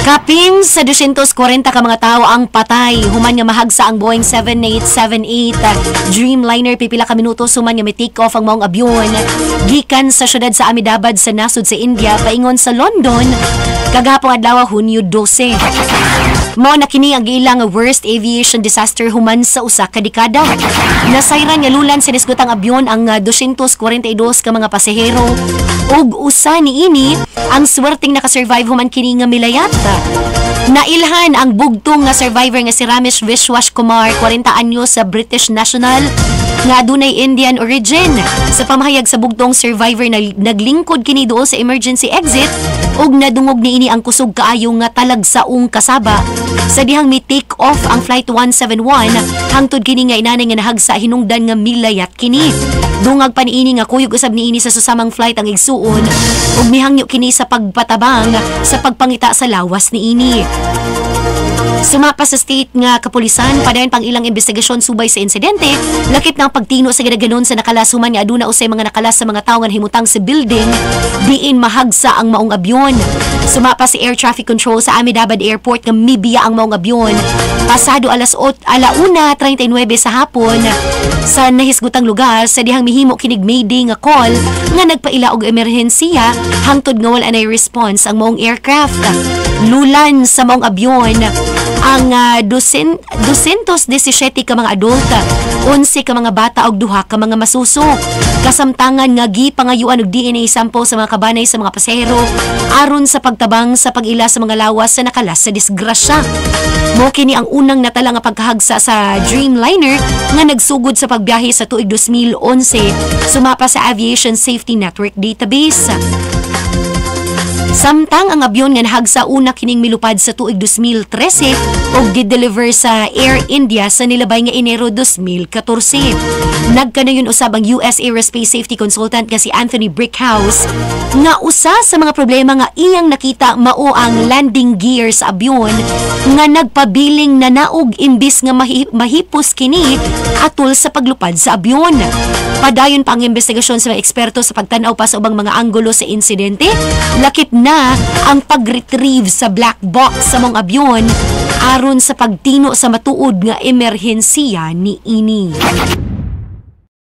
Kapin sa 240 ka mga tao ang patay. Human nga mahagsa ang Boeing 7878 Dreamliner pipila ka minuto human nga may take off ang maong abyon gikan sa syudad sa Ahmedabad sa nasod sa India paingon sa London kagahapon adlaw Hunyo 12. Mao na kini ang ilang worst aviation disaster human sa usa ka dekada. Nasayran nga lulan sa nisgotang abyon ang 242 ka mga pasahero ug usa niini ang swerteng nakasurvive human kini nga milayat. Nailhan ang bugtong nga survivor nga si Ramesh Vishwash Kumar, 40 anyos sa British national nga adunay Indian origin. Sa pamahayag sa bugtong survivor na naglingkod kini duol sa emergency exit ug nadungog niini ang kusog kaayo nga talagsaong kasaba sa dihang mi take off ang flight 171 hangtod kini nga inanay nga nahagsa hinungdan nga milayat kini. Dungag pa niini nga kuyog usab niini sa susamang flight ang igsuon ug mihangyo kini sa pagpatabang sa pagpangita sa lawas niini. Sumapa sa state nga kapulisan padayon pang ilang investigasyon subay sa insidente lakip ng pagtino sa gidaganon sa nakalasuman nga aduna usay mga nakalas sa mga tawo nga himutang sa building diin mahagsa ang maong abyon. Sumapa si Air Traffic Control sa Ahmedabad Airport nga mibiya ang maong abyon pasado alas 1:39 sa hapon sa nahisgutang lugar sa dihang mihimo kinig mayday nga call nga nagpaila og emerhensiya hangtod nga wala nay response ang maong aircraft. Lulan sa maong abyon ang 217 ka mga adult, 11 ka mga bata ug 2 ka mga masuso. Kasamtangan nga gipangayuan og DNA sample sa mga kabanay sa mga pasahero aron sa pagtabang sa pag-ila sa mga lawas sa nakalas sa disgrasya. Mo kini ang unang natala nga pagkahagsa sa Dreamliner nga nagsugod sa pagbiyahe sa tuig 2011 sumapa sa Aviation Safety Network database. Samtang ang abyon nga nahagsa una kining milupad sa tuig 2013 ug gideliver sa Air India sa nilabay nga Enero 2014. Nagkanayon usab ang US Aerospace Safety Consultant nga si Anthony Brickhouse nga usa sa mga problema nga iyang nakita mao ang landing gear sa abyon nga nagpabiling na naog imbis nga mahipos kini atol sa paglupad sa abyon. Padayon pa ang investigasyon sa mga eksperto sa pagtan-aw pa sa ubang mga anggulo sa insidente. Lakip na ang pag-retrieve sa black box sa mga abyon aron sa pagtino sa matuod nga emerhensiya ni ini.